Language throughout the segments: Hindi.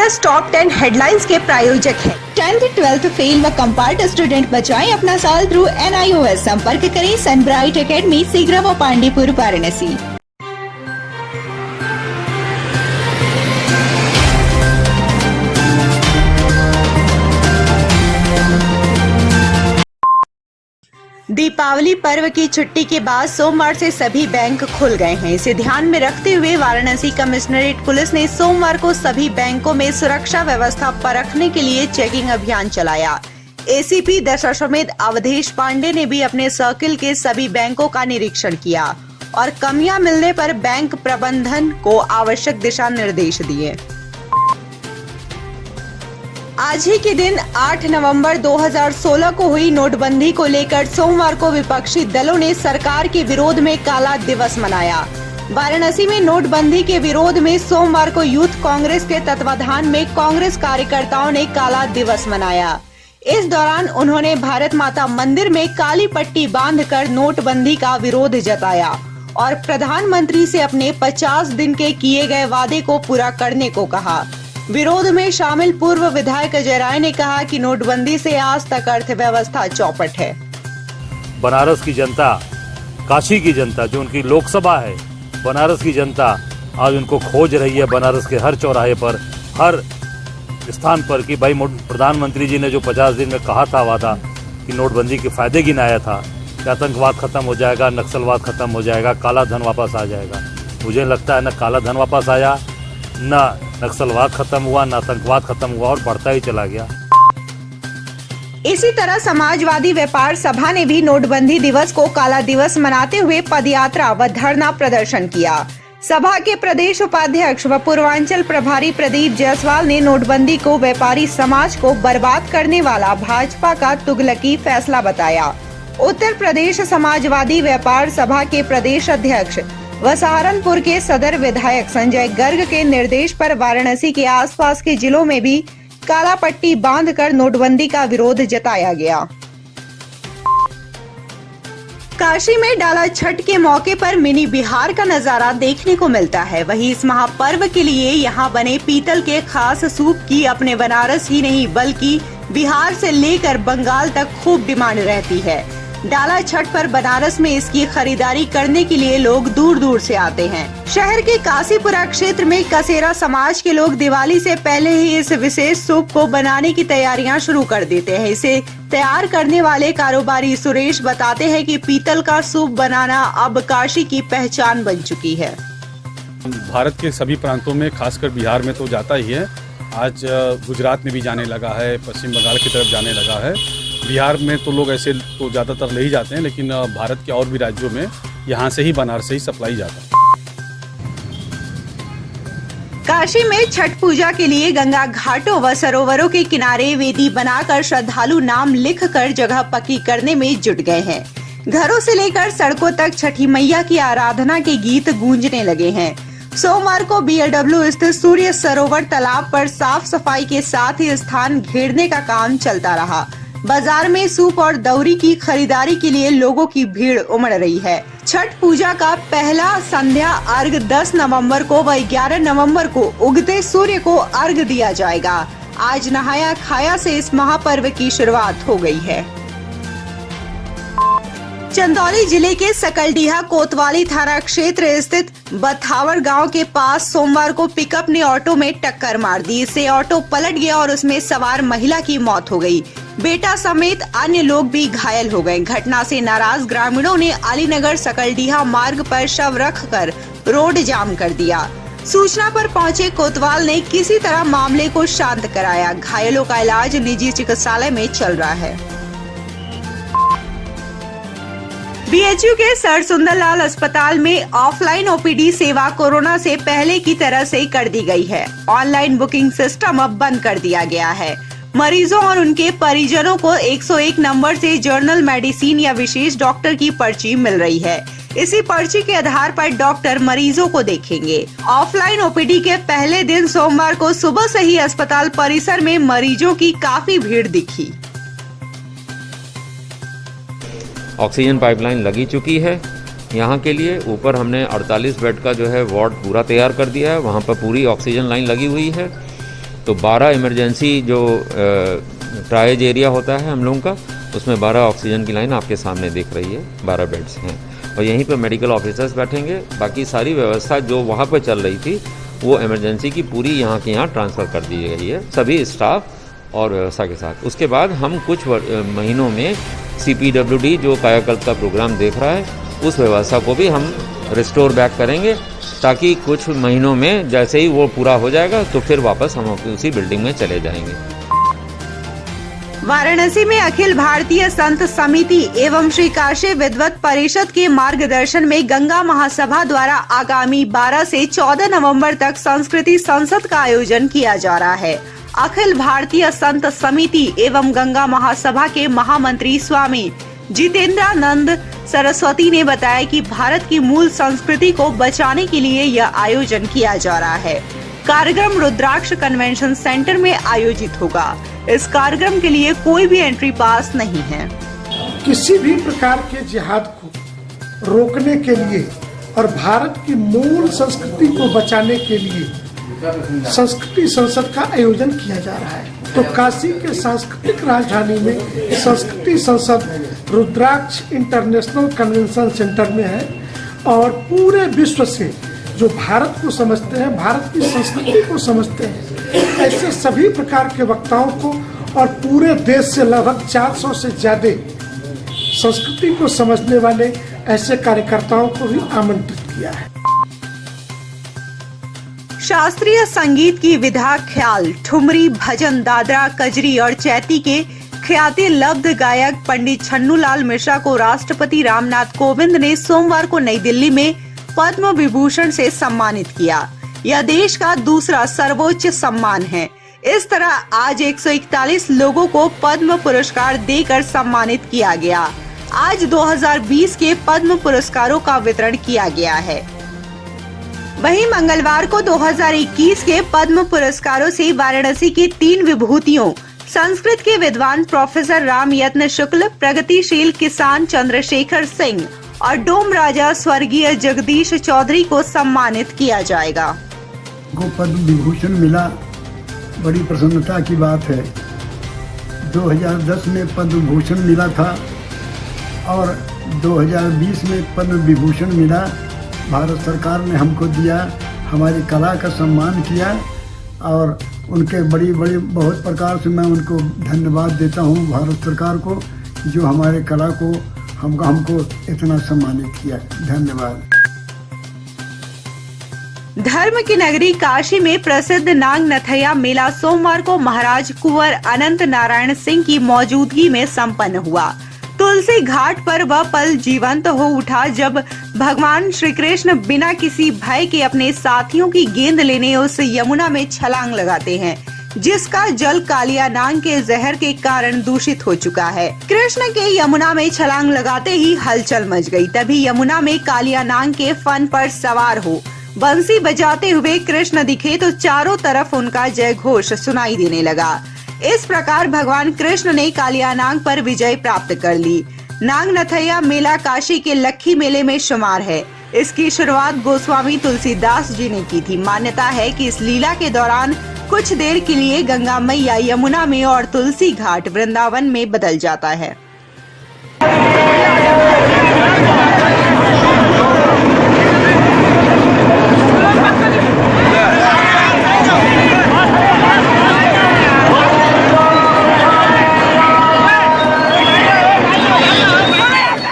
बोनस टॉप 10 हेडलाइंस के प्रायोजक हैं। 10th 12th फेल व कंपार्ट स्टूडेंट बचाएं अपना साल थ्रू NIOS। संपर्क करें सनब्राइट एकेडमी, सीगरा व पांडेपुर, वाराणसी। दीपावली पर्व की छुट्टी के बाद सोमवार से सभी बैंक खुल गए हैं। इसे ध्यान में रखते हुए वाराणसी कमिश्नरेट पुलिस ने सोमवार को सभी बैंकों में सुरक्षा व्यवस्था परखने के लिए चेकिंग अभियान चलाया। ACP दशाश्वमेध अवधेश पांडे ने भी अपने सर्किल के सभी बैंकों का निरीक्षण किया और कमियां मिलने पर बैंक प्रबंधन को आवश्यक दिशा निर्देश दिए। आज ही के दिन 8 नवंबर 2016 को हुई नोटबंदी को लेकर सोमवार को विपक्षी दलों ने सरकार के विरोध में काला दिवस मनाया। वाराणसी में नोटबंदी के विरोध में सोमवार को यूथ कांग्रेस के तत्वाधान में कांग्रेस कार्यकर्ताओं ने काला दिवस मनाया। इस दौरान उन्होंने भारत माता मंदिर में काली पट्टी बांधकर नोटबंदी का विरोध जताया और प्रधानमंत्री से अपने 50 दिन के किए गए वादे को पूरा करने को कहा। विरोध में शामिल पूर्व विधायक अजय राय ने कहा कि नोटबंदी से आज तक अर्थव्यवस्था चौपट है। बनारस की जनता, काशी की जनता, जो उनकी लोकसभा है, बनारस की जनता आज उनको खोज रही है। बनारस के हर चौराहे पर, हर स्थान पर कि भाई प्रधानमंत्री जी ने जो 50 दिन में कहा था वादा कि नोटबंदी के फायदे गिनाया था कि आतंकवाद खत्म हो जाएगा, नक्सलवाद खत्म हो जाएगा, काला धन वापस आ जाएगा। मुझे लगता है न काला धन वापस आया, न नक्सलवाद खत्म हुआ, न आतंकवाद खत्म हुआ और बढ़ता ही चला गया। इसी तरह समाजवादी व्यापार सभा ने भी नोटबंदी दिवस को काला दिवस मनाते हुए पदयात्रा व धरना प्रदर्शन किया। सभा के प्रदेश उपाध्यक्ष व पूर्वांचल प्रभारी प्रदीप जायसवाल ने नोटबंदी को व्यापारी समाज को बर्बाद करने वाला भाजपा का तुगलकी फैसला बताया। उत्तर प्रदेश समाजवादी व्यापार सभा के प्रदेश अध्यक्ष व सहारनपुर के सदर विधायक संजय गर्ग के निर्देश पर वाराणसी के आसपास के जिलों में भी काला पट्टी बांधकर नोटबंदी का विरोध जताया गया। काशी में डाला छठ के मौके पर मिनी बिहार का नजारा देखने को मिलता है। वहीं इस महापर्व के लिए यहां बने पीतल के खास सूप की अपने बनारस ही नहीं बल्कि बिहार से लेकर बंगाल तक खूब डिमांड रहती है। डाला छठ पर बनारस में इसकी खरीदारी करने के लिए लोग दूर दूर से आते हैं। शहर के काशीपुरा क्षेत्र में कसेरा समाज के लोग दिवाली से पहले ही इस विशेष सूप को बनाने की तैयारियां शुरू कर देते हैं। इसे तैयार करने वाले कारोबारी सुरेश बताते हैं कि पीतल का सूप बनाना अब काशी की पहचान बन चुकी है। भारत के सभी प्रांतों में, खासकर बिहार में तो जाता ही है। आज गुजरात में भी जाने लगा है, पश्चिम बंगाल की तरफ जाने लगा है। बिहार में तो लोग ऐसे तो ज़्यादातर ले ही जाते हैं, लेकिन भारत के और भी राज्यों में यहाँ से ही, बनारस से ही सप्लाई जाता है। काशी में छठ पूजा के लिए गंगा घाटों व सरोवरों के किनारे वेदी बनाकर श्रद्धालु नाम लिखकर जगह पक्की करने में जुट गए हैं। घरों से लेकर सड़कों तक छठी मैया की आराधना के गीत गूंजने लगे हैं। सोमवार को BLW स्थित सूर्य सरोवर तालाब पर साफ सफाई के साथ ही स्थान घेरने का काम चलता रहा। बाजार में सूप और दौरी की खरीदारी के लिए लोगों की भीड़ उमड़ रही है। छठ पूजा का पहला संध्या अर्घ 10 नवंबर को व 11 नवंबर को उगते सूर्य को अर्घ दिया जाएगा। आज नहाया खाया से इस महापर्व की शुरुआत हो गई है। चंदौली जिले के सकलडीहा कोतवाली थाना क्षेत्र स्थित बथावर गांव के पास सोमवार को पिकअप ने ऑटो में टक्कर मार दी। इससे ऑटो पलट गया और उसमें सवार महिला की मौत हो गई। बेटा समेत अन्य लोग भी घायल हो गए। घटना से नाराज ग्रामीणों ने अलीनगर सकलडीहा मार्ग पर शव रखकर रोड जाम कर दिया। सूचना पर पहुंचे कोतवाल ने किसी तरह मामले को शांत कराया। घायलों का इलाज निजी चिकित्सालय में चल रहा है। BHU के सर सुंदरलाल अस्पताल में ऑफलाइन OPD सेवा कोरोना से पहले की तरह से कर दी गई है। ऑनलाइन बुकिंग सिस्टम अब बंद कर दिया गया है। मरीजों और उनके परिजनों को 101 नंबर से जर्नल मेडिसिन या विशेष डॉक्टर की पर्ची मिल रही है। इसी पर्ची के आधार पर डॉक्टर मरीजों को देखेंगे। ऑफलाइन OPD के पहले दिन सोमवार को सुबह से ही अस्पताल परिसर में मरीजों की काफी भीड़ दिखी। ऑक्सीजन पाइपलाइन लगी चुकी है यहाँ के लिए। ऊपर हमने 48 बेड का जो है वार्ड पूरा तैयार कर दिया है। वहाँ पर पूरी ऑक्सीजन लाइन लगी हुई है। तो 12 इमरजेंसी जो ट्रायज एरिया होता है हम लोगों का, उसमें 12 ऑक्सीजन की लाइन आपके सामने दिख रही है, 12 बेड्स हैं और यहीं पर मेडिकल ऑफिसर्स बैठेंगे। बाकी सारी व्यवस्था जो वहाँ पर चल रही थी वो इमरजेंसी की पूरी यहाँ के यहाँ ट्रांसफ़र कर दी गई है सभी स्टाफ और व्यवस्था के साथ। उसके बाद हम कुछ महीनों में CPWD जो कायाकल्प का प्रोग्राम देख रहा है उस व्यवस्था को भी हम रिस्टोर बैक करेंगे, ताकि कुछ महीनों में जैसे ही वो पूरा हो जाएगा तो फिर वापस हम उसी बिल्डिंग में चले जाएंगे। वाराणसी में अखिल भारतीय संत समिति एवं श्री काशी विद्वत परिषद के मार्गदर्शन में गंगा महासभा द्वारा आगामी 12 से 14 नवंबर तक संस्कृति संसद का आयोजन किया जा रहा है। अखिल भारतीय संत समिति एवं गंगा महासभा के महामंत्री स्वामी जितेंद्रानंद सरस्वती ने बताया कि भारत की मूल संस्कृति को बचाने के लिए यह आयोजन किया जा रहा है। कार्यक्रम रुद्राक्ष कन्वेंशन सेंटर में आयोजित होगा। इस कार्यक्रम के लिए कोई भी एंट्री पास नहीं है। किसी भी प्रकार के जिहाद को रोकने के लिए और भारत की मूल संस्कृति को बचाने के लिए संस्कृति संसद का आयोजन किया जा रहा है। तो काशी के सांस्कृतिक राजधानी में संस्कृति संसद रुद्राक्ष इंटरनेशनल कन्वेंशन सेंटर में है और पूरे विश्व से जो भारत को समझते हैं, भारत की संस्कृति को समझते हैं, ऐसे सभी प्रकार के वक्ताओं को और पूरे देश से लगभग 400 से ज्यादा संस्कृति को समझने वाले ऐसे कार्यकर्ताओं को भी आमंत्रित किया है। शास्त्रीय संगीत की विधा ख्याल, ठुमरी, भजन, दादरा, कजरी और चैती के ख्याति लब्ध गायक पंडित छन्नूलाल मिश्रा को राष्ट्रपति रामनाथ कोविंद ने सोमवार को नई दिल्ली में पद्म विभूषण से सम्मानित किया। यह देश का दूसरा सर्वोच्च सम्मान है। इस तरह आज 141 लोगों को पद्म पुरस्कार देकर सम्मानित किया गया। आज 2020 के पद्म पुरस्कारों का वितरण किया गया है। वहीं मंगलवार को 2021 के पद्म पुरस्कारों से वाराणसी के 3 विभूतियों संस्कृत के विद्वान प्रोफेसर राम यत्न शुक्ल, प्रगतिशील किसान चंद्रशेखर सिंह और डोम राजा स्वर्गीय जगदीश चौधरी को सम्मानित किया जाएगा। को पद्म विभूषण मिला, बड़ी प्रसन्नता की बात है। 2010 में पद्म विभूषण मिला था और 2020 में पद्म विभूषण मिला। भारत सरकार ने हमको दिया, हमारी कला का सम्मान किया और उनके बड़ी बहुत प्रकार से मैं उनको धन्यवाद देता हूँ भारत सरकार को, जो हमारे कला को हमको इतना सम्मानित किया। धन्यवाद। धर्म की नगरी काशी में प्रसिद्ध नाग नथैया मेला सोमवार को महाराज कुंवर अनंत नारायण सिंह की मौजूदगी में संपन्न हुआ। तुलसी घाट पर वह पल जीवंत हो उठा जब भगवान श्री कृष्ण बिना किसी भय के अपने साथियों की गेंद लेने उस यमुना में छलांग लगाते हैं, जिसका जल कालिया नाग के जहर के कारण दूषित हो चुका है। कृष्ण के यमुना में छलांग लगाते ही हलचल मच गई। तभी यमुना में कालिया नाग के फन पर सवार हो बंसी बजाते हुए कृष्ण दिखे तो चारों तरफ उनका जय घोष सुनाई देने लगा। इस प्रकार भगवान कृष्ण ने कालिया नाग पर विजय प्राप्त कर ली। नाग नथैया मेला काशी के लक्खी मेले में शुमार है। इसकी शुरुआत गोस्वामी तुलसीदास जी ने की थी। मान्यता है कि इस लीला के दौरान कुछ देर के लिए गंगा मैया यमुना में और तुलसी घाट वृंदावन में बदल जाता है।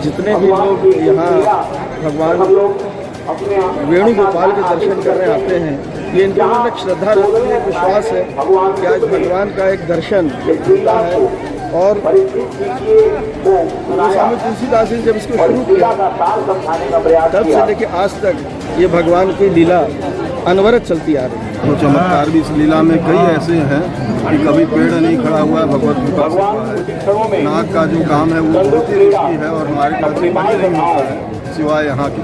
जितने भी लोग यहाँ भगवान वेणुगोपाल के दर्शन करने आते हैं, ये इनके अंदर एक श्रद्धा रहती है, विश्वास है कि आज भगवान का एक दर्शन होता है। और स्वामी तुलसीदास जी जब इसको शुरू किया तब से लेके आज तक ये भगवान की लीला अनवरत चलती आ रही है। तो चमत्कार भी इस लीला में कई ऐसे हैं कि कभी पेड़ नहीं खड़ा हुआ है, भगवत कृपा से हुआ है। नाग का जो काम है वो बहुत ही रिस्की है और हमारे पास नहीं होता है सिवाय यहाँ की।